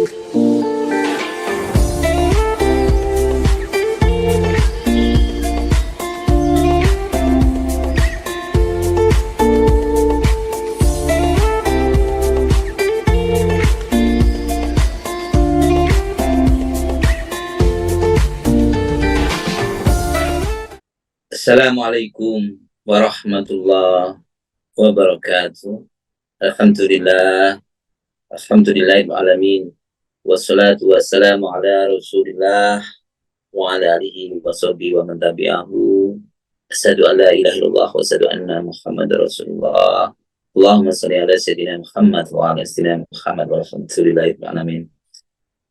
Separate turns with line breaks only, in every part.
Assalamualaikum warahmatullahi wabarakatuh. Alhamdulillah, alhamdulillahirrahmanirrahim. Wassalatu wassalamu ala rasulillah wa ala alihi wa sahbihi wa man tabi'ahu. Asyhadu an la ilaha illallah wa asyhadu anna Muhammadar Rasulullah. Allahumma shalli ala sayyidina Muhammad wa ala sayyidina Muhammad walhamdulillahirrahmanirrahim.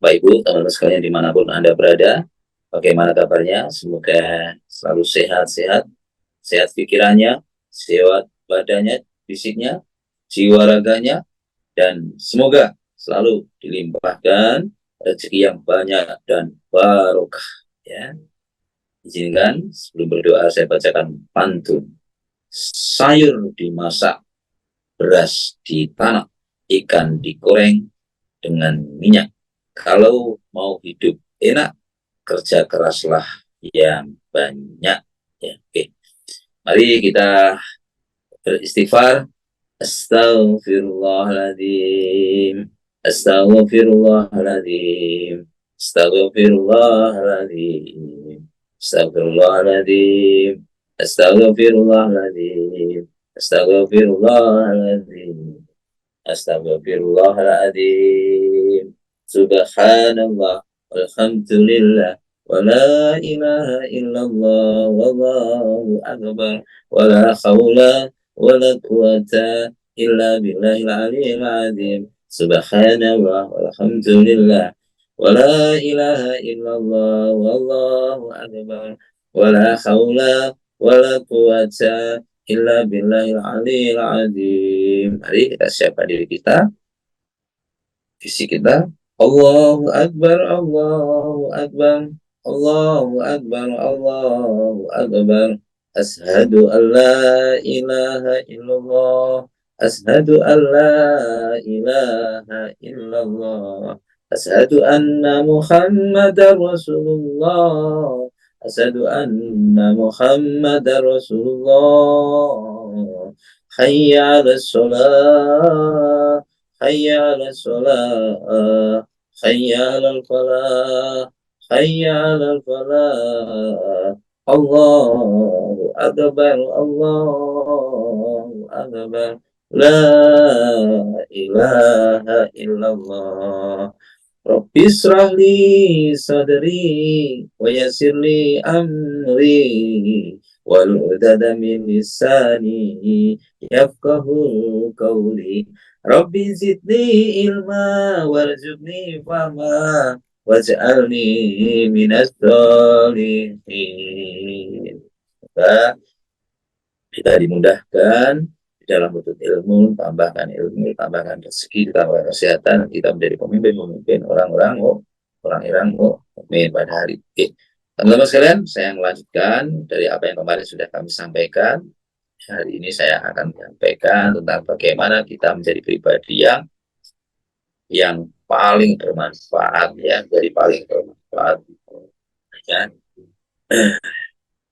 Baik Ibu, teman-teman sekalian dimanapun Anda berada, bagaimana kabarnya? Semoga selalu sehat-sehat, sehat pikirannya, sehat badannya, fisiknya, jiwa raganya, dan semoga selalu dilimpahkan rezeki yang banyak dan barokah. Ya, izinkan sebelum berdoa saya bacakan pantun. Sayur dimasak, beras ditanam, ikan digoreng dengan minyak. Kalau mau hidup enak, kerja keraslah yang banyak. Ya, oke. Mari kita beristighfar. Astaghfirullahaladzim, astaghfirullahaladzim, astaghfirullahaladzim, astaghfirullahaladzim, astaghfirullahaladzim, astaghfirullahaladzim, astaghfirullahaladzim. Subhanallah, walhamdulillah, wa la ilaha illallah, wallahu akbar, wa la khawla wa la quwata illa billahil aliyyil azim. Subhanallah, walhamdulillah, wa la ilaha illallah, wallahu akbar, wa la khawla wa la quwata illa billahil aliyyil azim. Mari kita siapkan diri kita, visi kita. Allahu Akbar, Allahu Akbar, Allahu Akbar, Allahu Akbar. Ashhadu an la ilaha illallah, ashhadu an la ilaha illallah, ashhadu anna Muhammadar Rasulullah, ashhadu anna Muhammadar Rasulullah. Hayya 'alas shalah, hayya 'alas shalah, hayya 'alal falah, hayya 'alal falah. Allahu akbar, Allahu akbar, la ilaha illallah. Rabbi israh li sadri wa yassir li amri wahlul 'uqdatam min lisani yafqahu qawli. Rabbi zidni ilma warzuqni fahma waj'alni minas sholihin. Semoga kita dimudahkan di dalam menuntut ilmu, tambahkan rezeki, tambahkan kesehatan, kita menjadi pemimpin orang-orang mukmin pada hari ini. Teman-teman sekalian, saya melanjutkan dari apa yang kemarin sudah kami sampaikan. Hari ini saya akan menyampaikan tentang bagaimana kita menjadi pribadi yang paling bermanfaat, ya, jadi paling bermanfaat. Ya.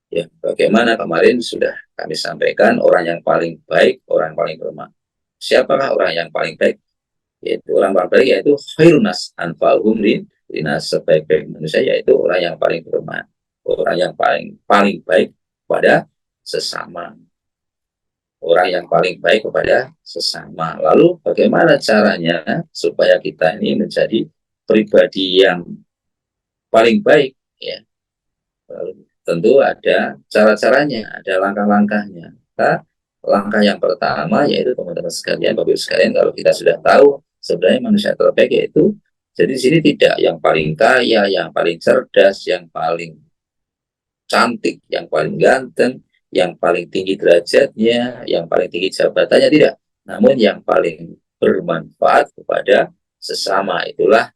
Ya, bagaimana kemarin sudah kami sampaikan, orang yang paling baik, orang yang paling bermanfaat. Siapakah orang yang paling baik? Yaitu orang paling baik, yaitu khairun nas anfa'uhum linas, sebaik-baik manusia, yaitu orang yang paling bermanfaat, orang yang paling baik kepada sesama. Orang yang paling baik kepada sesama. Lalu bagaimana caranya supaya kita ini menjadi pribadi yang paling baik? Ya, lalu tentu ada cara-caranya, ada langkah-langkahnya. Langkah yang pertama yaitu teman-teman sekalian, Bapak Ibu sekalian, kalau kita sudah tahu sebenarnya manusia terbaik yaitu, jadi di sini tidak yang paling kaya, yang paling cerdas, yang paling cantik, yang paling ganteng, yang paling tinggi derajatnya, yang paling tinggi jabatannya, tidak. Namun yang paling bermanfaat kepada sesama, itulah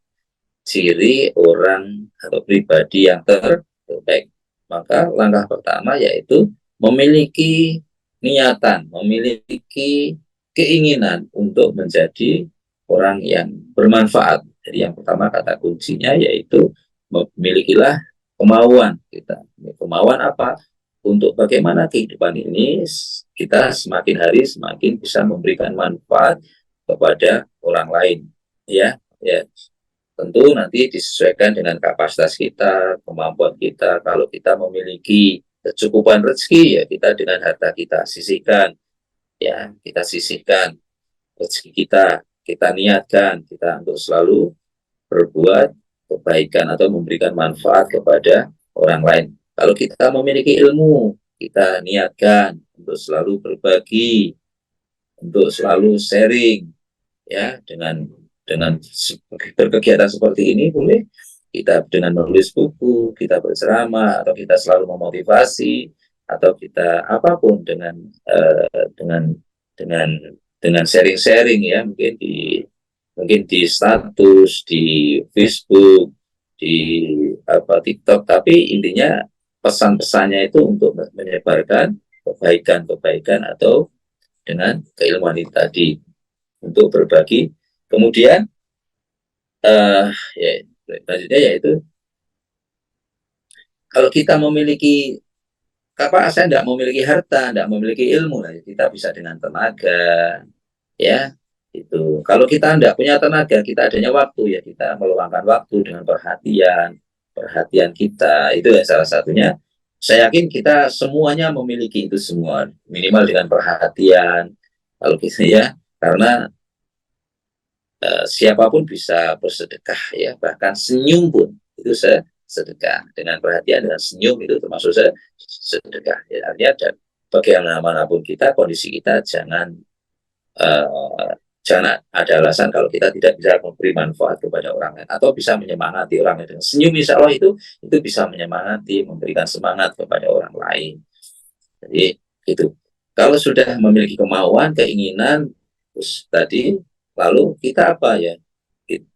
ciri orang atau pribadi yang terbaik. Maka langkah pertama yaitu memiliki niatan, memiliki keinginan untuk menjadi orang yang bermanfaat. Jadi yang pertama kata kuncinya yaitu memilikilah kemauan kita. Kemauan apa? Untuk bagaimana kehidupan ini kita semakin hari semakin bisa memberikan manfaat kepada orang lain. Ya, ya. Tentu nanti disesuaikan dengan kapasitas kita, kemampuan kita. Kalau kita memiliki kecukupan rezeki, ya kita dengan harta kita sisihkan, ya kita sisihkan rezeki kita niatkan kita untuk selalu berbuat kebaikan atau memberikan manfaat kepada orang lain. Kalau kita memiliki ilmu, kita niatkan untuk selalu berbagi, untuk selalu sharing, ya dengan berkegiatan seperti ini boleh kita dengan menulis buku, kita berceramah, atau kita selalu memotivasi, atau kita apapun dengan dengan dengan sharing-sharing ya mungkin di status di Facebook di TikTok, tapi intinya pesan-pesannya itu untuk menyebarkan kebaikan-kebaikan atau dengan keilmuan itu tadi untuk berbagi. Kemudian ya selanjutnya yaitu kalau kita memiliki saya tidak memiliki harta, tidak memiliki ilmu, nah, kita bisa dengan tenaga, ya itu. Kalau kita tidak punya tenaga, kita adanya waktu, ya kita meluangkan waktu dengan perhatian kita, itu ya salah satunya. Saya yakin kita semuanya memiliki itu semua, minimal dengan perhatian. Kalau gitu ya, karena siapapun bisa bersedekah ya, bahkan senyum pun itu sedekah. Dengan perhatian, dengan senyum itu termasuk sedekah ya. Artinya dan bagaimanapun kita, kondisi kita jangan ada alasan kalau kita tidak bisa memberi manfaat kepada orang lain atau bisa menyemangati orang lain dengan senyum. Insya Allah itu bisa menyemangati, memberikan semangat kepada orang lain. Jadi itu kalau sudah memiliki kemauan, keinginan, terus tadi lalu kita apa ya,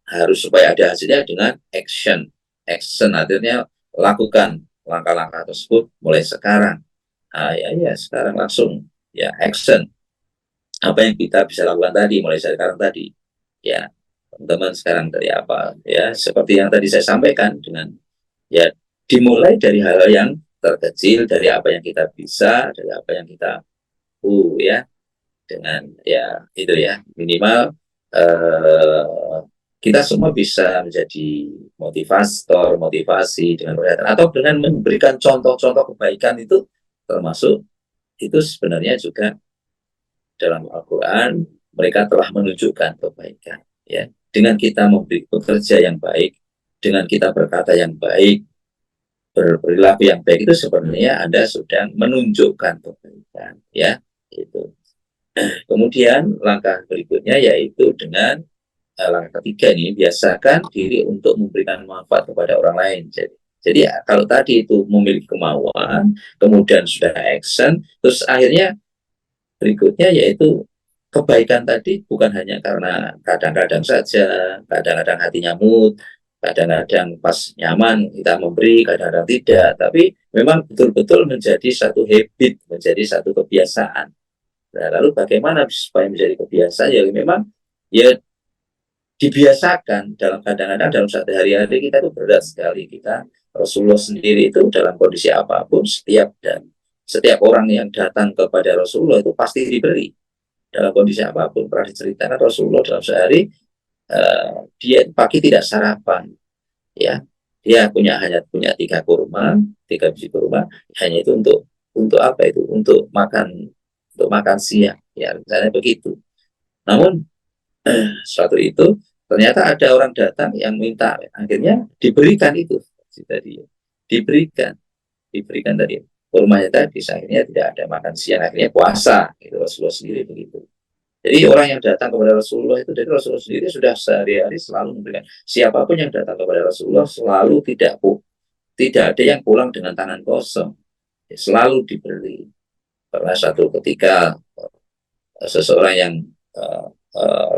harus supaya ada hasilnya dengan action artinya lakukan langkah-langkah tersebut mulai sekarang. Ya sekarang langsung ya action apa yang kita bisa lakukan tadi mulai sekarang tadi ya teman-teman. Sekarang dari apa ya, seperti yang tadi saya sampaikan, dengan ya dimulai dari hal yang terkecil, dari apa yang kita bisa, dari apa yang kita ya dengan ya itu ya minimal kita semua bisa menjadi motivasi dengan perhatian atau dengan memberikan contoh-contoh kebaikan. Itu termasuk itu sebenarnya juga dalam Al-Quran mereka telah menunjukkan kebaikan ya. Dengan kita bekerja yang baik, dengan kita berkata yang baik, berperilaku yang baik, itu sebenarnya Anda sedang menunjukkan kebaikan ya itu. Kemudian langkah berikutnya yaitu dengan langkah ketiga ini, biasakan diri untuk memberikan manfaat kepada orang lain. Jadi kalau tadi itu memiliki kemauan, kemudian sudah action, terus akhirnya berikutnya yaitu kebaikan tadi bukan hanya karena kadang-kadang saja, kadang-kadang hatinya mood, kadang-kadang pas nyaman kita memberi, kadang-kadang tidak, tapi memang betul-betul menjadi satu habit, menjadi satu kebiasaan. Nah, lalu bagaimana supaya menjadi kebiasaan? Ya memang ya dibiasakan. Kadang-kadang dalam satu hari-hari kita itu berat sekali. Rasulullah sendiri itu dalam kondisi apapun, setiap orang yang datang kepada Rasulullah itu pasti diberi dalam kondisi apapun. Pernah diceritakan Rasulullah dalam sehari dia pagi tidak sarapan, ya dia hanya punya 3 biji kurma, hanya itu untuk apa itu, untuk makan siang, ya misalnya begitu. Namun suatu itu ternyata ada orang datang yang minta, akhirnya diberikan itu tadi, diberikan tadi kurmanya tadi, akhirnya tidak ada makan siang, akhirnya puasa. Itu Rasulullah sendiri begitu. Jadi orang yang datang kepada Rasulullah itu, dari Rasulullah sendiri sudah sehari-hari selalu memberikan. Siapapun yang datang kepada Rasulullah selalu tidak ada yang pulang dengan tangan kosong, selalu diberi. Pernah satu ketika seseorang yang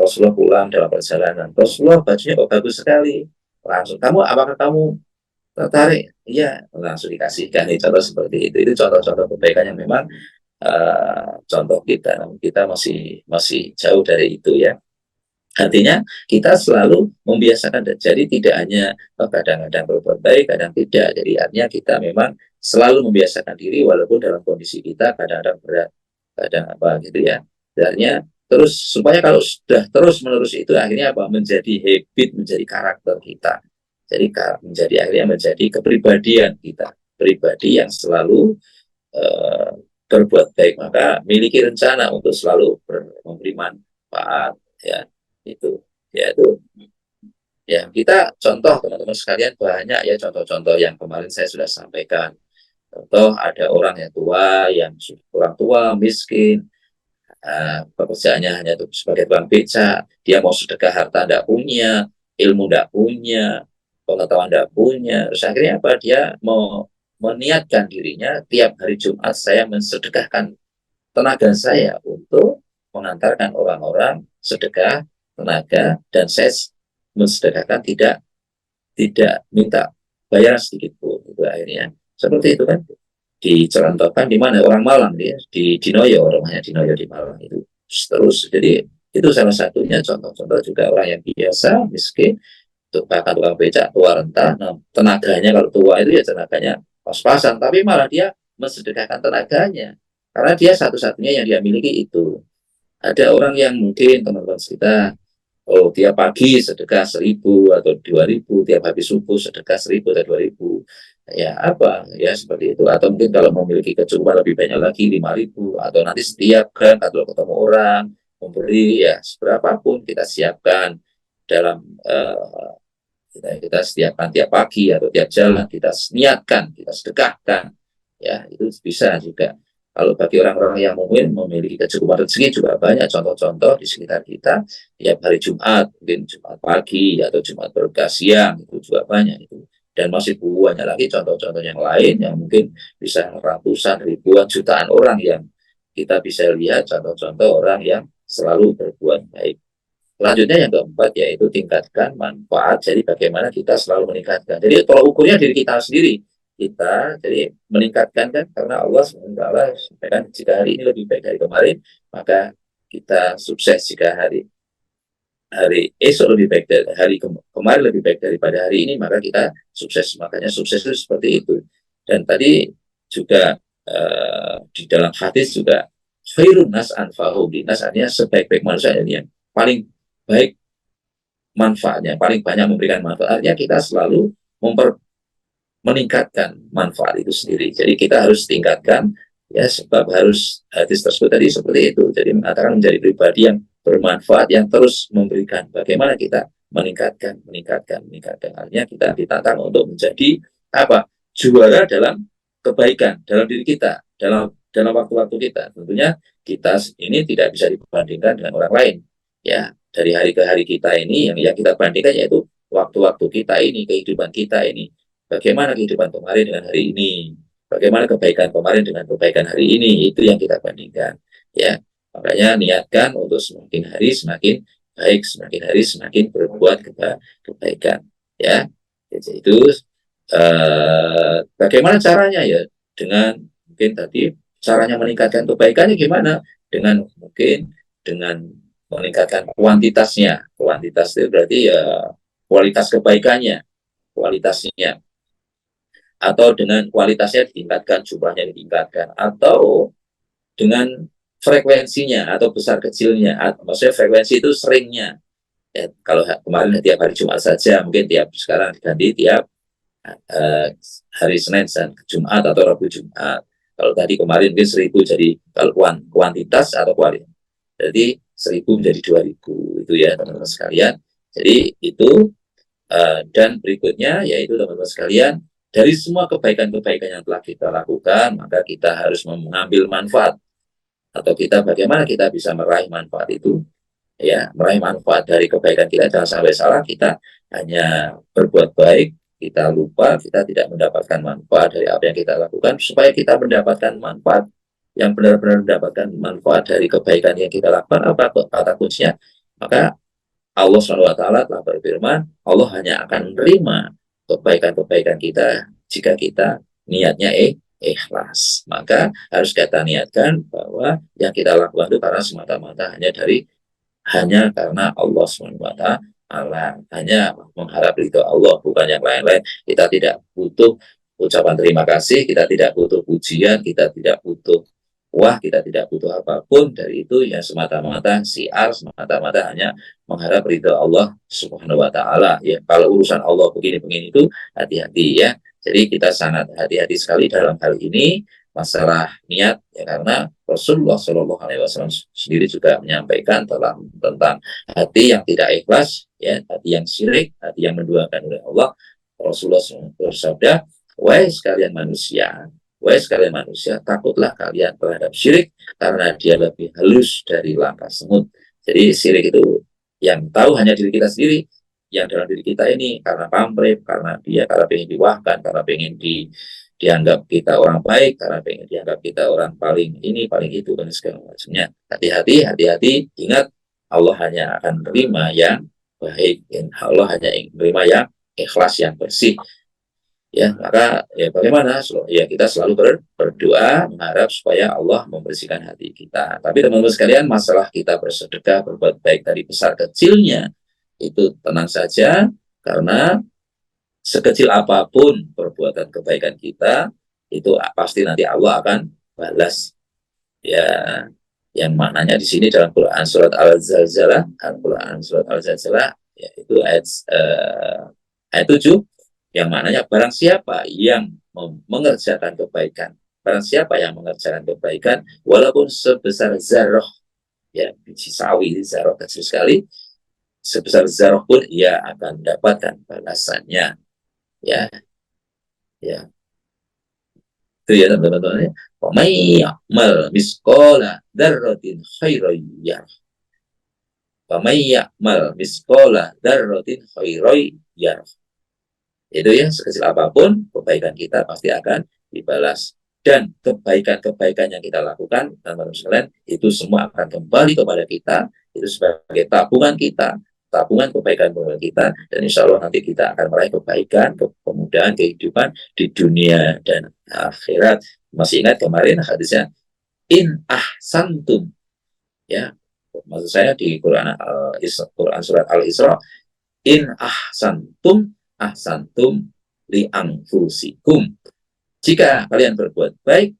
Rasulullah pulang dalam perjalanan, Rasulullah bajunya kok bagus sekali, langsung apakah kamu tertarik? Iya, langsung dikasihkan. Contoh seperti itu contoh-contoh kebaikan yang memang contoh kita masih jauh dari itu ya. Artinya kita selalu membiasakan, jadi tidak hanya kadang-kadang berbuat baik, kadang tidak. Jadi artinya kita memang selalu membiasakan diri walaupun dalam kondisi kita kadang-kadang berat, kadang apa gitu ya. Artinya terus supaya kalau sudah terus menerus itu akhirnya apa, menjadi habit, menjadi karakter kita. Jadi menjadi akhirnya menjadi kepribadian kita, pribadi yang selalu uh, berbuat baik, maka miliki rencana untuk selalu memberi manfaat, ya itu, ya itu, ya kita contoh teman-teman sekalian banyak ya contoh-contoh yang kemarin saya sudah sampaikan. Contoh ada orang yang tua, yang orang tua miskin, pekerjaannya hanya untuk sebagai tukang beca, dia mau sedekah harta tidak punya, ilmu tidak punya, pengetahuan tidak punya, terus akhirnya apa, dia mau meniatkan dirinya tiap hari Jumat saya mensedekahkan tenaga saya untuk mengantarkan orang-orang sedekah tenaga, dan saya mensedekahkan tidak tidak minta bayaran sedikit pun. Itu akhirnya seperti itu kan dicontohkan di mana, orang Malang dia di Dinoyo, orangnya Dinoyo di Malang itu terus. Jadi itu salah satunya contoh-contoh juga orang yang biasa miskin, untuk bahkan tukang becak tua renta, nah, tenaganya kalau tua itu ya tenaganya pas-pasan, tapi malah dia mensedekahkan tenaganya karena dia satu-satunya yang dia miliki itu. Ada orang yang mungkin teman-teman kita, oh tiap pagi sedekah 1.000 atau 2.000, tiap habis subuh sedekah 1.000 atau 2.000, ya apa ya seperti itu. Atau mungkin kalau memiliki kecukupan lebih banyak lagi 5.000, atau nanti setiap kan kalau ketemu orang memberi ya seberapapun kita siapkan dalam kita setiapkan tiap pagi atau tiap jalan kita niatkan, kita sedekahkan, ya itu bisa juga. Kalau bagi orang-orang yang mungkin memiliki kecukupan rezeki juga banyak contoh-contoh di sekitar kita, tiap hari Jumat, mungkin Jumat pagi atau Jumat berkah siang, itu juga banyak itu. Dan masih banyak lagi contoh-contoh yang lain yang mungkin bisa ratusan, ribuan, jutaan orang yang kita bisa lihat contoh-contoh orang yang selalu berbuat baik. Selanjutnya yang keempat yaitu tingkatkan manfaat. Jadi bagaimana kita selalu meningkatkan. Jadi kalau ukurnya diri kita sendiri, kita jadi meningkatkan kan, karena Allah SWT sampaikan jika hari ini lebih baik dari kemarin, maka kita sukses. Jika hari hari esok lebih baik dari hari kemarin, lebih baik daripada hari ini, maka kita sukses. Makanya sukses itu seperti itu. Dan tadi juga di dalam hadis juga khairun nas anfa'u nas, artinya sebaik-baik manusia yang paling baik manfaatnya, paling banyak memberikan manfaatnya, kita selalu meningkatkan manfaat itu sendiri. Jadi kita harus tingkatkan, ya sebab harus hadis tersebut tadi seperti itu. Jadi mengatakan menjadi pribadi yang bermanfaat, yang terus memberikan. Bagaimana kita meningkatkan. Artinya kita ditantang untuk menjadi apa? Juara dalam kebaikan dalam diri kita, dalam waktu-waktu kita. Tentunya kita ini tidak bisa dibandingkan dengan orang lain. Ya, dari hari ke hari kita ini yang kita bandingkan yaitu waktu-waktu kita ini, kehidupan kita ini. Bagaimana kehidupan kemarin dengan hari ini? Bagaimana kebaikan kemarin dengan kebaikan hari ini? Itu yang kita bandingkan. Ya, makanya niatkan untuk semakin hari semakin baik, semakin hari semakin berbuat kebaikan. Ya, jadi itu bagaimana caranya ya? Dengan mungkin tadi caranya meningkatkan kebaikannya gimana? Dengan mungkin dengan meningkatkan kuantitasnya. Kuantitas itu berarti ya kualitas kebaikannya, kualitasnya, atau dengan kualitasnya ditingkatkan, jumlahnya ditingkatkan, atau dengan frekuensinya atau besar kecilnya, maksudnya frekuensi itu seringnya. Ya, kalau kemarin tiap hari Jumat saja, mungkin tiap sekarang diganti tiap uh, hari Senin dan Jumat atau Rabu Jumat. Kalau tadi kemarin mungkin 1.000, jadi kalau kuantitas atau kualitas, jadi 1.000 menjadi 2.000 itu ya teman-teman sekalian. Jadi itu dan berikutnya yaitu teman-teman sekalian, dari semua kebaikan-kebaikan yang telah kita lakukan, maka kita harus mengambil manfaat, atau kita bagaimana kita bisa meraih manfaat itu, ya meraih manfaat dari kebaikan kita. Jangan sampai salah kita hanya berbuat baik, kita lupa, kita tidak mendapatkan manfaat dari apa yang kita lakukan. Supaya kita mendapatkan manfaat yang benar-benar mendapatkan manfaat dari kebaikan yang kita lakukan, apa kata kuncinya? Maka Allah SWT telah berfirman, Allah hanya akan menerima kebaikan-kebaikan kita jika kita niatnya ikhlas. Maka harus kita niatkan bahwa yang kita lakukan itu karena semata-mata hanya dari hanya karena Allah SWT, hanya mengharap ridho Allah, bukan yang lain-lain. Kita tidak butuh ucapan terima kasih, kita tidak butuh pujian, kita tidak butuh kita tidak butuh apapun dari itu, ya semata-mata siar, semata-mata hanya mengharap ridho Allah Subhanahu wa taala. Ya, kalau urusan Allah begini-begini itu hati-hati ya. Jadi kita sangat hati-hati sekali dalam hal ini, masalah niat ya, karena Rasulullah Shallallahu Alaihi Wasallam sendiri juga menyampaikan tentang hati yang tidak ikhlas, ya, hati yang syirik, hati yang menduakan oleh Allah. Rasulullah bersabda, wahai sekalian manusia, takutlah kalian terhadap syirik, karena dia lebih halus dari langkah semut. Jadi syirik itu yang tahu hanya diri kita sendiri, yang dalam diri kita ini karena pamrih, karena pengen diwahkan, karena pengen dianggap kita orang baik, karena pengen dianggap kita orang paling ini, paling itu, dan segala macamnya. Hati-hati, hati-hati, ingat, Allah hanya akan menerima yang baik, dan Allah hanya menerima yang ikhlas, yang bersih. Ya, maka ya bagaimana? Ya kita selalu berdoa, mengharap supaya Allah membersihkan hati kita. Tapi teman-teman sekalian, masalah kita bersedekah, berbuat baik dari besar kecilnya, itu tenang saja, karena sekecil apapun perbuatan kebaikan kita, itu pasti nanti Allah akan balas. Ya, yang maknanya di sini dalam Quran surat Al-Zalzalah, yaitu ayat 7, yang maknanya barang siapa yang mengerjakan kebaikan, walaupun sebesar zarah, ya, biji sawi, zarah kecil sekali, sebesar zarah pun ia akan mendapatkan balasannya. Ya, ya, itu ya teman-teman ya. May ya'mal misqala dzarratin khairan yarah. May ya'mal misqala dzarratin khairan yarah. Itu ya, sekecil apapun kebaikan kita pasti akan dibalas. Dan kebaikan-kebaikan yang kita lakukan, teman-teman sekalian, itu semua akan kembali kepada kita, itu sebagai tabungan kita, tabungan kebaikan kita, dan insya Allah nanti kita akan meraih kebaikan, kemudahan, kehidupan di dunia dan akhirat. Masih ingat kemarin hadisnya, in ahsantum, ya, maksud saya di Quran surat Al-Isra, in ahsantum li anfusikum. Jika kalian berbuat baik,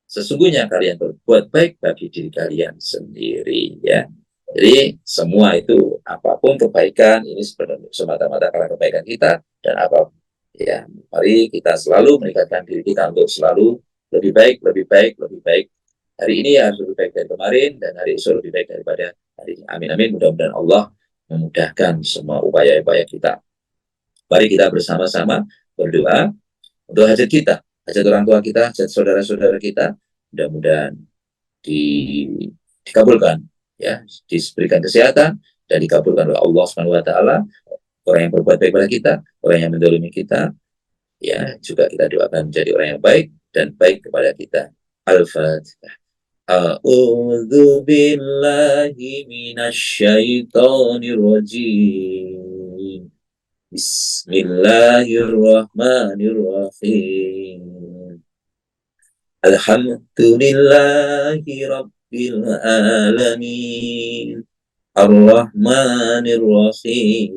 sesungguhnya kalian berbuat baik bagi diri kalian sendiri, ya. Jadi semua itu, apapun kebaikan ini sebenarnya semata-mata karena kebaikan kita, dan apa, ya, mari kita selalu meningkatkan diri kita untuk selalu lebih baik, lebih baik, lebih baik. Hari ini harus lebih baik dari kemarin, dan hari esok lebih baik daripada hari ini. Amin, amin. Mudah-mudahan Allah memudahkan semua upaya-upaya kita. Mari kita bersama-sama berdoa untuk hajat kita, hajat orang tua kita, hajat saudara-saudara kita. Mudah-mudahan dikabulkan, ya, diberikan kesehatan dan dikabulkan oleh Allah Subhanahu wa taala. Orang yang berbuat baik pada kita, orang yang mendolimi kita, ya, juga kita doakan menjadi orang yang baik dan baik kepada kita. Al-Fatihah. A'udzu billahi minasyaitonir rajim. Bismillahirrahmanirrahim. Alhamdulillahi rabbil alamin. Ar-Rahmanir Rahim.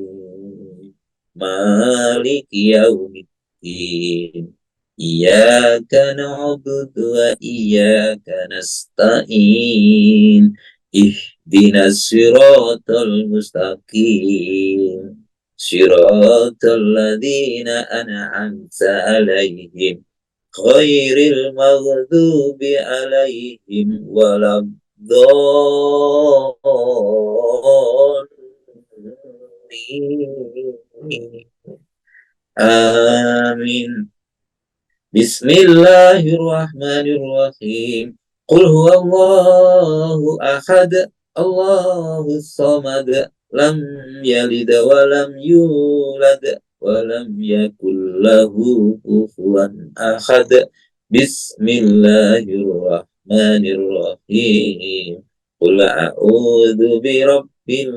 Maliki yaumiddin. Iyyaka na'budu wa iyyaka nasta'in. Ihdinas siratal mustaqim. Siratal ladzina an'amta 'alaihim ghairil maghdubi 'alaihim waladdallin. Amin. Bismillahirrahmanirrahim. Qul huwallahu ahad, Allahus samad, lam yalid wa lam yulad wa lam yakul lahu kufuwan ahad. Bismillahirrahmanirrahim. Qul a'udzu birabbil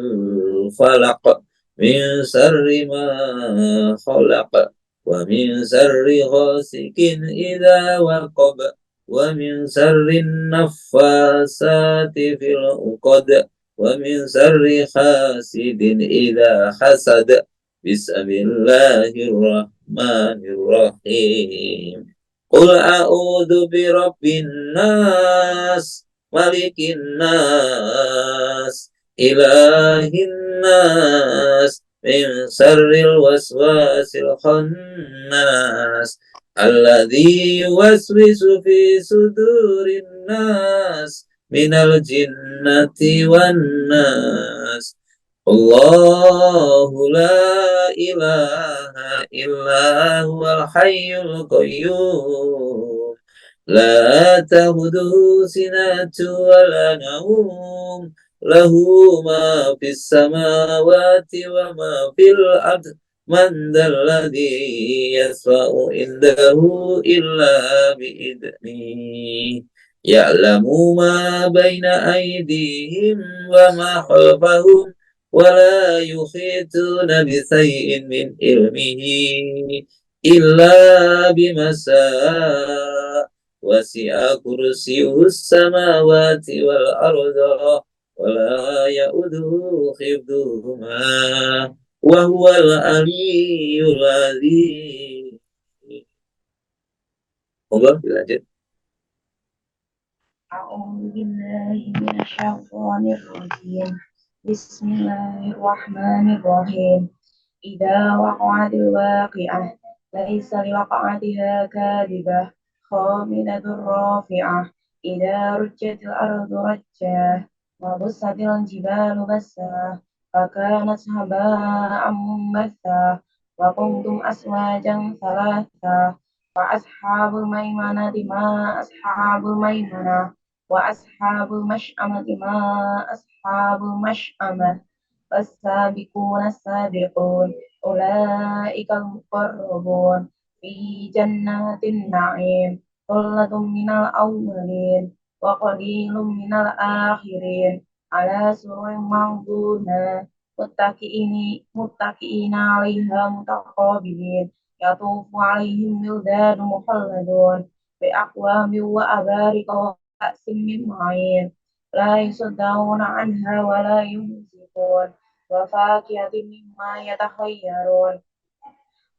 falaq, min syarri ma khalaq, wa min syarri ghasikin idza waqab, wa min syarri naffasati fil uqad, ومن شر حاسد إذا حسد بسم الله الرحمن الرحيم قل أعوذ برب الناس ملك الناس إله الناس من شر الوسواس الخناس الذي يوسوس في صدور الناس من الجنة والناس الله لا إله إلا هو الحي القيوم لا تأخذه سنة ولا نوم له ما في السماوات وما في الأرض من ذا الذي يشفع عنده إلا بإذنه يعلم ما بين أيديهم وما خلفهم ولا يحيطون بشيء من علمه إلا بما شاء وسع كرسيه السماوات والأرض ولا يؤوده حفظهما وهو العلي العظيم. Monggo dilanjut.
أعوذ بالله من الشيطان الرجيم بسم الله الرحمن الرحيم إذا وقعت الواقعة ليس لوقعتها كاذبة خامدة رافعة إذا رجت الأرض رجا وبست الجبال بسا فكانت هباء منبثا وكنتم أزواجا ثلاثا وأصحاب الميمنة ما أصحاب الميمنة وأصحاب المشأمة ما أصحاب المشأمة والسابقون السابقون أولئك المقربون في جنات النعيم ثلة من الأولين وقليل من الآخرين على سرر موضونة متكئين عليها متقابلين يطوف عليهم ولدان مخلدون بأكواب وأبارك وكأس من معين لا يصدعون عنها ولا ينزفون وفاكهة مما يتخيرون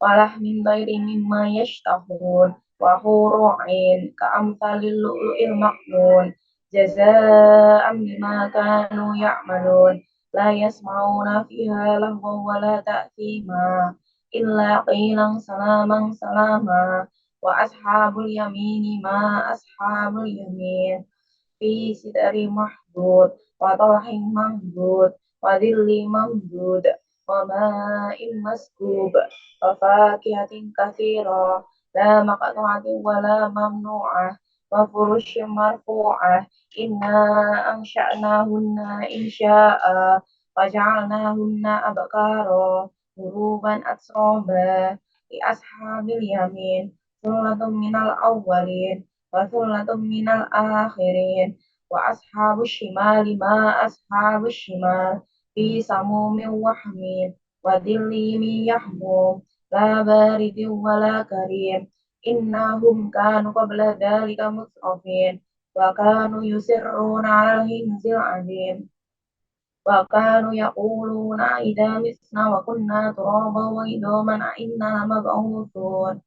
ولحم طير مما يشتهون وحور عين كأمثال اللؤلؤ المكنون جزاء بما كانوا يعملون لا يسمعون فيها لغوا ولا تأثيما إلا قيلا سلاما سلاما وأصحاب اليمين ما أصحاب اليمين في سدر محدود وطلح منضود وظل ممدود وماء مسكوب وفاكهة كثيرة لا مقطوعة ولا ممنوعة وفرش مرفوعة إنا أنشأناهن إنشاء وجعلناهن أبكارا غروبا أترابا لأصحاب اليمين ثلة من الأولين وثلة من الآخرين وأصحاب الشمال ما أصحاب الشمال في سموم وحميم وظل من يحموم لا بارد ولا كريم إنهم كانوا قبل ذلك مسرفين وكانوا يسرون على الهنز العظيم وكانوا يقولون إذا متنا وكنا ترابا وعظاما أئنا لمبعوثون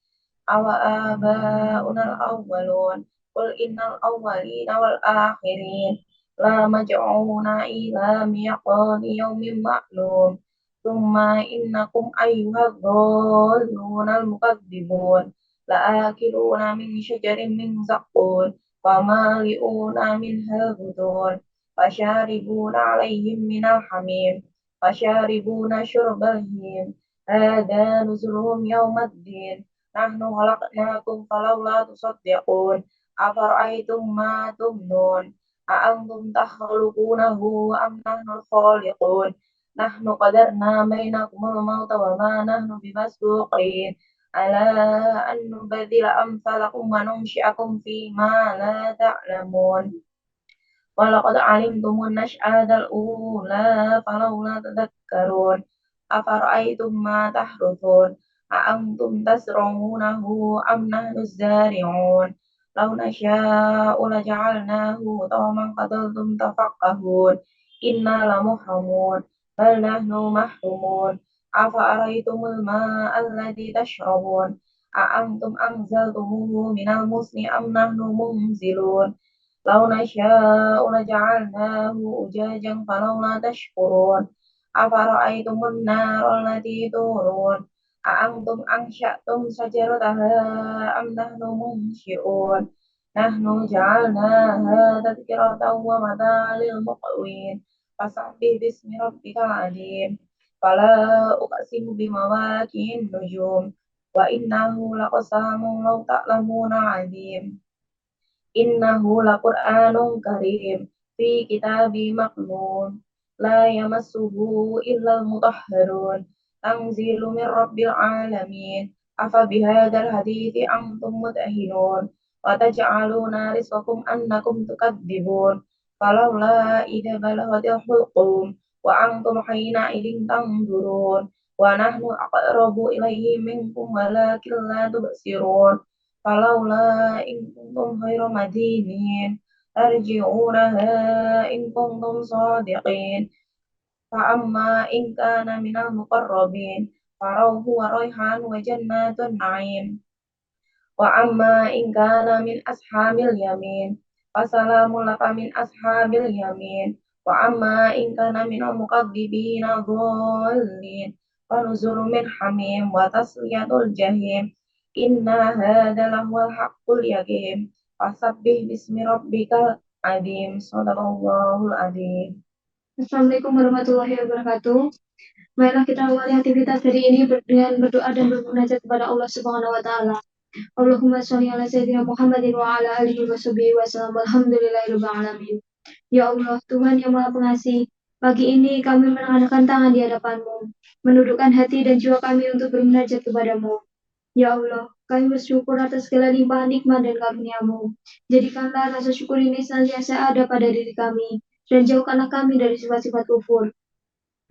أو آباؤنا الأولون قل إن الأولين والآخرين لمجموعون إلى ميقات يوم معلوم ثم إنكم أيها الضالون المكذبون لآكلون من شجر من زقون ومالئون منها البطون فشاربون عليهم من الحميم فشاربون شرب الهيم هذا نزلهم يوم الدين نحن خلقناكم فلولا تصدقون أفرأيتم ما تمنون أأنتم تخلقونه أم نحن الخالقون نحن قدرنا بينكم الموت وما نحن بمسبوقين على أن نبدل أمثالكم وننشئكم فيما لا تعلمون ولقد علمتم النشأة الأولى فلولا تذكرون أفرأيتم ما تحرثون أأنتم تزرعونه أم نحن الزارعون لو نشاء لجعلناه طعما فظلتم تفقهون إنا لمحرمون بل نحن محرومون أفأرأيتم الماء الذي تشربون أأنتم أنزلتموه من المزن أم نحن منزلون لو نشاء لجعلناه أجاجا فلولا تشكرون أفرأيتم النار التي تورون أأنتم أنشأتم شجرتها أم نحن منشئون نحن جعلناها تذكرة ومتاعا للمقوين فسبح باسم ربك العظيم فلا أقسم بمواقع النجوم وإنه لقسم لو تعلمون عظيم إنه لقرآن كريم في كتاب مكنون لا يمسه إلا المطهرون تنزيل من رب العالمين أفبهذا الحديث أنتم مدهنون وتجعلون رزقكم أنكم تكذبون فلولا إذا بلغت الحلقوم وأنتم حينئذ تنظرون ونحن أقرب إليه منكم ولكن لا تبصرون فلولا إن كنتم غير مدينين ترجعونها إن كنتم صادقين فأما إن كان من المقربين فروح وريحان وجنات النعيم وأما إن كان من أصحاب اليمين فسلام لك من أصحاب اليمين وأما إن كان من المكذبين الضالين فنزل من حميم وتصلية الجحيم إن هذا لهو الحق اليقين فسبح باسم ربك العظيم صدق الله العظيم.
Assalamualaikum warahmatullahi wabarakatuh. Marilah kita awali aktivitas hari ini dengan berdoa dan bermunajat kepada Allah Subhanahu wa taala. Allahumma shalli ala sayyidina Muhammadin wa ala alihi washabihi wasallam. Alhamdulillahirabbil alamin. Ya Allah, Tuhan yang Maha Pengasih, pagi ini kami mengangkat tangan di hadapan-Mu, menundukkan hati dan jiwa kami untuk bermunajat kepada-Mu. Ya Allah, kami bersyukur atas segala limpahan nikmat dan karunia-Mu. Jadikanlah rasa syukur ini senantiasa ada pada diri kami, dan jauhkanlah kami dari sifat-sifat kufur.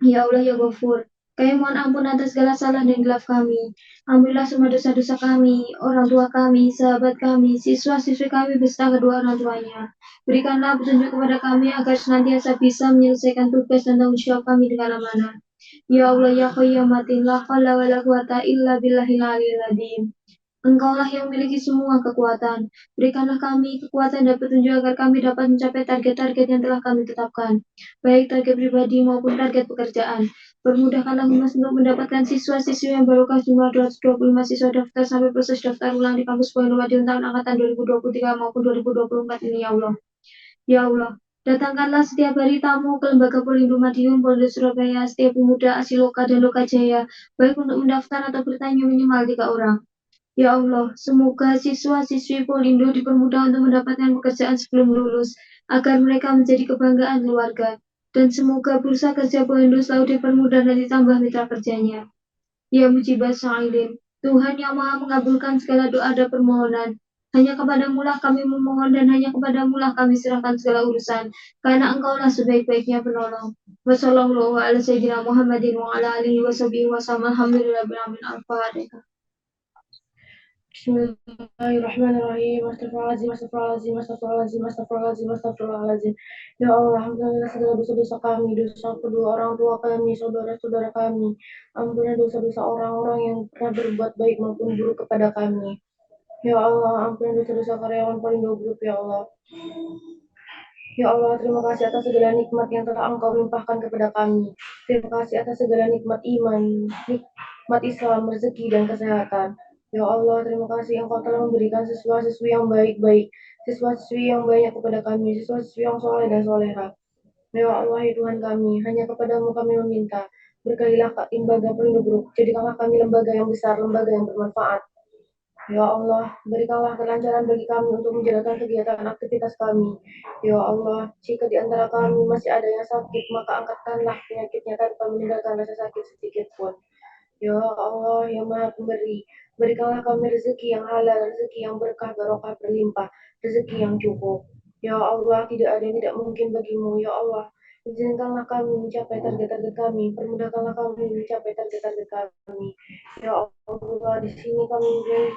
Ya Allah, ya Ghafur, kami mohon ampun atas segala salah dan khilaf kami. Ampunilah semua dosa-dosa kami, orang tua kami, sahabat kami, siswa-siswi kami beserta kedua orang tuanya. Berikanlah petunjuk kepada kami agar senantiasa bisa menyelesaikan tugas dan tanggung jawab kami dengan amanah. Ya Allah, ya Qayyamatin, la haula wa la quwata illa billahil aliyyil azim. Engkaulah yang memiliki semua kekuatan. Berikanlah kami kekuatan dan petunjuk agar kami dapat mencapai target-target yang telah kami tetapkan, baik target pribadi maupun target pekerjaan. Permudahkanlah Humas untuk mendapatkan siswa-siswi yang baru jumlah 225 siswa daftar sampai proses daftar ulang di kampus Poin Madiun tahun angkatan 2023 maupun 2024 ini, ya Allah. Ya Allah, datangkanlah setiap hari tamu ke Lembaga Polindo Madiun, Polda Surabaya, setiap pemuda Asiloka dan Lokajaya, baik untuk mendaftar atau bertanya minimal 3 orang. Ya Allah, semoga siswa-siswi Polindo dipermudah untuk mendapatkan pekerjaan sebelum lulus, agar mereka menjadi kebanggaan keluarga. Dan semoga bursa kerja Polindo selalu dipermudah dan ditambah mitra kerjanya. Ya Mujibah Sa'ilin, Tuhan yang Maha mengabulkan segala doa dan permohonan. Hanya kepadamu lah kami memohon dan hanya kepadamu lah kami serahkan segala urusan, karena Engkaulah sebaik-baiknya penolong. Wassallallahu ala sayyidina Muhammadin wa ala alihi wa sahbihi wa sallam. Alhamdulillahirabbil alamin. Al-Fatihah. Bismillahirrahmanirrahim. Astagfirullahaladzim, astagfirullahaladzim, astagfirullahaladzim, astagfirullahaladzim, astagfirullahaladzim. Ya Allah, alhamdulillah segala dosa-dosa kami, dosa kedua orang tua kami, saudara-saudara kami. Ampunilah dosa-dosa orang-orang yang pernah berbuat baik maupun buruk kepada kami. Ya Allah, ampunilah dosa-dosa karyawan Polindo Group, ya Allah. Ya Allah, terima kasih atas segala nikmat yang telah Engkau limpahkan kepada kami. Terima kasih atas segala nikmat iman, nikmat Islam, rezeki, dan kesehatan. Ya Allah, terima kasih Engkau telah memberikan siswa-siswi yang baik-baik, siswa-siswi yang banyak kepada kami, siswa-siswi yang soleh dan soleha. Ya Allah, ya Tuhan kami, hanya kepadamu kami meminta. Berkailah lembaga Polindo Group, jadikanlah kami lembaga yang besar, lembaga yang bermanfaat. Ya Allah, berikanlah kelancaran bagi kami untuk menjalankan kegiatan aktivitas kami. Ya Allah, jika di antara kami masih ada yang sakit, maka angkatkanlah penyakitnya tanpa meninggalkan rasa sakit sedikit pun. Ya Allah yang Maha Pemberi, berikanlah kami rezeki yang halal, rezeki yang berkah, barokah, berlimpah, rezeki yang cukup. Ya Allah, tidak ada yang tidak mungkin bagimu. Ya Allah, izinkanlah kami mencapai target-target kami, permudahkanlah kami mencapai target-target kami. Ya Allah, di sini kami mempunyai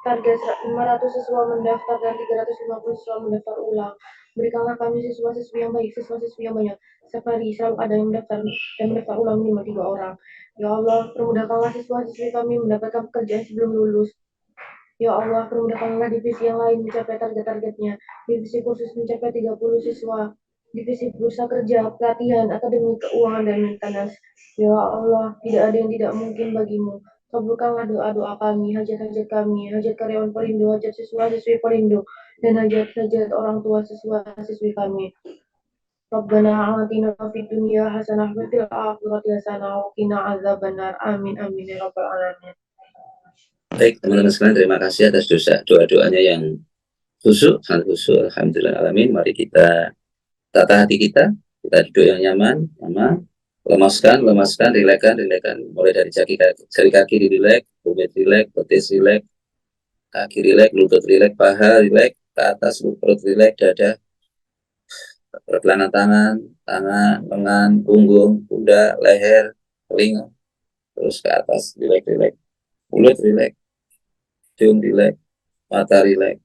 target 500 siswa mendaftar dan 350 siswa mendaftar ulang. Berikanlah kami siswa-siswi yang baik, siswa-siswi yang banyak. Setiap hari selalu ada yang mendaftar dan mendaftar ulang minimal 3 orang. Ya Allah, permudahkanlah siswa-siswi kami mendapatkan pekerjaan sebelum lulus. Ya Allah, permudahkanlah divisi yang lain mencapai target-targetnya. Divisi khusus mencapai 30 siswa. Divisi bursa kerja, pelatihan, akademik, keuangan, dan maintenance. Ya Allah, tidak ada yang tidak mungkin bagimu. Kabulkanlah doa-doa kami, hajat-hajat kami, hajat karyawan Polindo, hajat siswa-siswi Polindo, dan hajat-hajat orang tua siswa-siswi kami. Rabbana atina fid dunya hasanah wa fil akhirati hasanah wa qina azabannar. Amin amin ya rabbal alamin.
Baik, teman-teman sekalian, terima kasih atas doa-doanya yang khusyuk, sangat khusyuk. Alhamdulillah alamin. Mari kita tata hati kita duduk yang nyaman, lemaskan, rilekskan, mulai dari jari kaki rileks, tumit rileks, betis rileks, kaki rileks, lutut rileks, paha rileks, ke atas perut rileks, dada, pergelangan tangan, lengan, punggung, pundak, leher, telinga, terus ke atas rileks, mulut rileks, hidung rileks, mata rileks,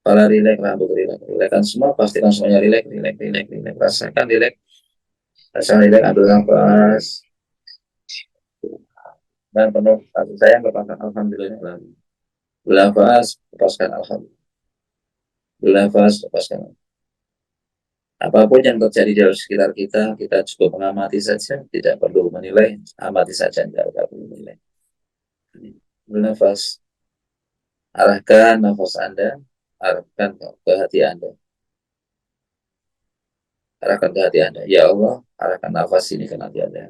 kepala rileks, rambut rileks, rilekskan semua, pastikan semuanya rileks, rasakan rileks, ambil nafas dan penuh kasih sayang kepada alhamdulillah. Nafas, lepaskan alhamdulillah. Nafas, lepaskan. Apapun yang terjadi di sekitar kita, kita cukup mengamati saja, tidak perlu menilai, amati saja, tidak perlu menilai. Nafas, arahkan nafas Anda, arahkan ke hati Anda. Arahkan ke hati Anda. Ya Allah, arahkan nafas ini ke hati Anda.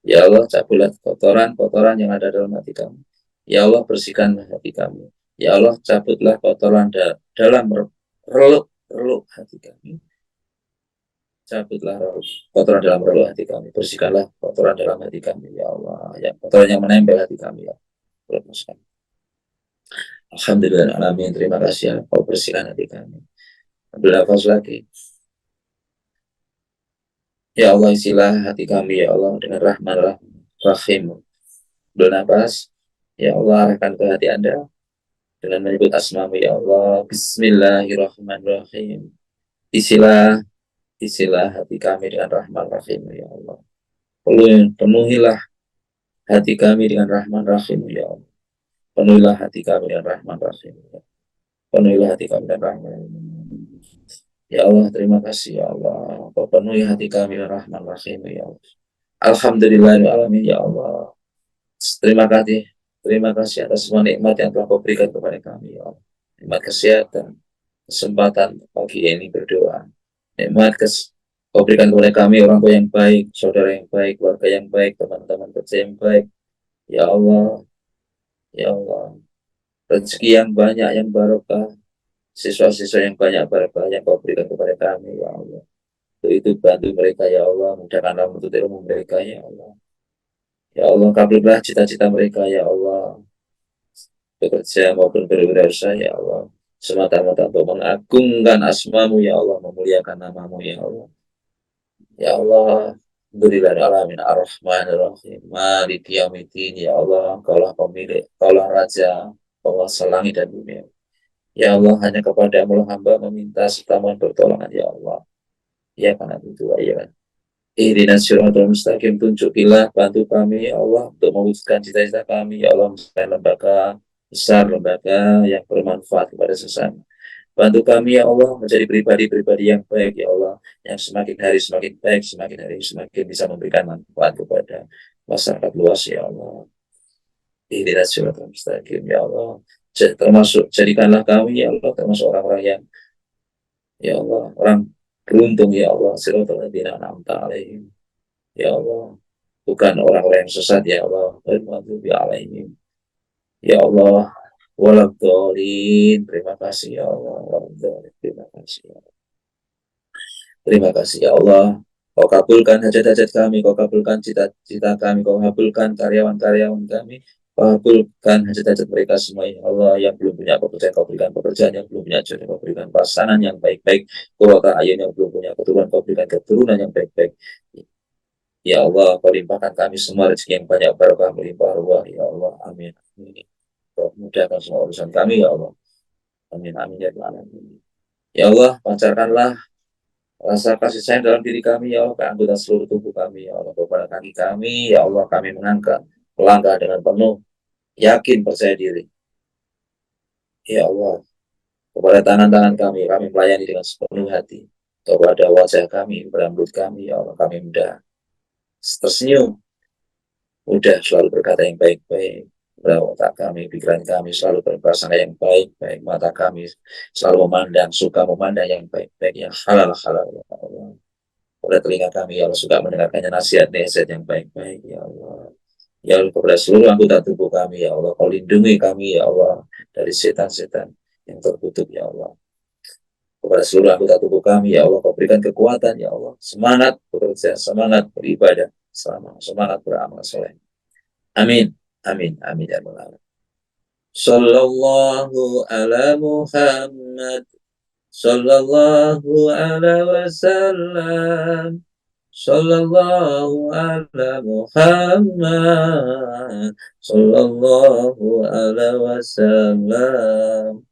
Ya Allah, cabutlah kotoran-kotoran yang ada dalam hati kamu. Ya Allah, bersihkanlah hati kami. Ya Allah, cabutlah kotoran dalam reluk hati kami. Cabutlah kotoran dalam reluk hati kami. Bersihkanlah kotoran dalam hati kami. Ya Allah, yang kotoran yang menempel hati kami. Ya Allah, alhamdulillah, alamin. Terima kasih ya, kau bersihkan hati kami. Ambil nafas lagi. Ya Allah, isilah hati kami, ya Allah, dengan rahman rahim. Ambil nafas. Ya Allah, arahkan ke hati Anda dengan menyebut asmamu, ya Allah. Bismillahirrahmanirrahim. Isilah hati kami dengan rahman rahim, ya Allah. Penuhilah hati kami dengan rahman rahim, ya Allah. Penuhilah hati kami dengan rahman rahim. Penuhilah hati kami dengan rahman rahim. Ya Allah, terima kasih, ya Allah. Kau penuhi hati kami dengan rahman rahim, ya Allah. Alhamdulillahirrahmanirrahim, ya Allah. Terima kasih atas semua nikmat yang telah kau berikan kepada kami, ya Allah. Nikmat kesehatan, kesempatan pagi ini berdoa. Nikmat kau berikan kepada kami orang tua yang baik, saudara yang baik, keluarga yang baik, teman-teman kerja yang baik. Ya Allah, ya Allah. Rezeki yang banyak, yang barokah, siswa-siswa yang banyak barokah yang kau berikan kepada kami, ya Allah. Untuk itu bantu mereka, ya Allah. Mudahkanlah menuntut ilmu mereka, ya Allah. Ya Allah, kabulkanlah cita-cita mereka, ya Allah. Bekerja maupun berwirausaha, ya Allah. Semata-mata untuk mengagungkan asmamu, ya Allah. Memuliakan namamu, ya Allah. Ya Allah. Alhamdulillah alamin ar-Rahmanir-Rahim. Maliki yaumiddin, ya Allah. Kaulah pemilik, kaulah raja, kaulah langit dan bumi. Ya Allah, hanya kepadamu hamba meminta serta mohon pertolongan, ya Allah. Ya karena itu, ya kan. Ihdinas siratal mustaqim, tunjukilah, bantu kami, ya Allah, untuk mewujudkan cita-cita kami, ya Allah, menjadi lembaga besar, lembaga yang bermanfaat kepada sesama. Bantu kami, ya Allah, menjadi pribadi-pribadi yang baik, ya Allah, yang semakin hari semakin baik, semakin hari semakin bisa memberikan manfaat kepada masyarakat luas, ya Allah. Ihdinas siratal mustaqim, ya Allah. Termasuk jadikanlah kami, ya Allah, termasuk orang-orang yang, ya Allah, orang beruntung, ya Allah, siratal ladzina an'amta alaihim, ya Allah, bukan orang-orang yang sesat, ya Allah, ya Allah, waladhdallin. Terima kasih, ya Allah, waladhdallin. Terima kasih, ya Allah. Terima kasih, ya Allah. Kau kabulkan hajat-hajat kami, kau kabulkan cita-cita kami, kau kabulkan karyawan-karyawan kami, kau kabulkan hajat-hajat mereka semua, ya Allah. Yang belum punya pekerjaan, kau berikan pekerjaan. Yang belum punya jodoh, kau berikan pasangan yang baik-baik. Qurrata ayun, yang belum punya keturunan, kau berikan keturunan yang baik-baik. Ya Allah, kau limpahkan kami semua rezeki yang banyak, barokah melimpah ruah, ya Allah. Amin. Kau mudahkan semua urusan kami, ya Allah. Amin, amin, ya Allah. Ya Allah, pancarkanlah rasa kasih sayang dalam diri kami, ya Allah, ke anggota seluruh tubuh kami, ya Allah, kepada kaki kami, ya Allah, kami mengangkat, melangkah dengan penuh yakin percaya diri. Ya Allah, kepada tangan-tangan kami melayani dengan sepenuh hati. Kepada wajah kami, kepada mulut kami, ya Allah, kami mudah tersenyum, mudah selalu berkata yang baik-baik. Kepada otak kami, pikiran kami selalu berprasangka yang baik-baik. Mata kami selalu memandang, suka memandang yang baik-baik, yang halal-halal, ya Allah. Kepada telinga kami, ya Allah, suka mendengarkannya nasihat-nasihat yang baik-baik, ya Allah. Ya Allah, kepada seluruh anggota tubuh kami, ya Allah, Kau lindungi kami, ya Allah, dari setan-setan yang terkutuk, ya Allah. Kepada seluruh anggota tubuh kami, ya Allah, Kau berikan kekuatan, ya Allah, semangat bekerja, semangat beribadah, semangat beramal soleh. Amin, amin, amin, ya Allah. Sallallahu ala Muhammad, sallallahu ala wasallam, sallallahu ala Muhammad, sallallahu ala wasallam,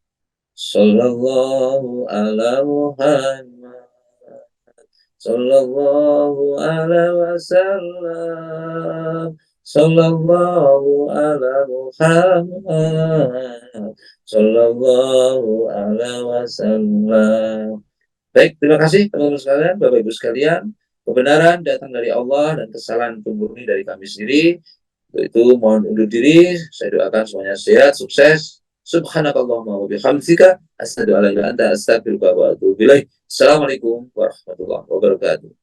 sallallahu ala Muhammad, sallallahu ala wasallam, sallallahu ala Muhammad, sallallahu ala wasallam. Baik, terima kasih teman-teman sekalian, Bapak Ibu sekalian. Kebenaran datang dari Allah dan kesalahan itu murni dari kami sendiri. Untuk itu mohon undur diri. Saya doakan semuanya sehat, sukses. Subhanakallahumma wa bihamdika asyhadu an la ilaha illa anta astaghfiruka wa atubu ilaik. Assalamualaikum warahmatullahi wabarakatuh.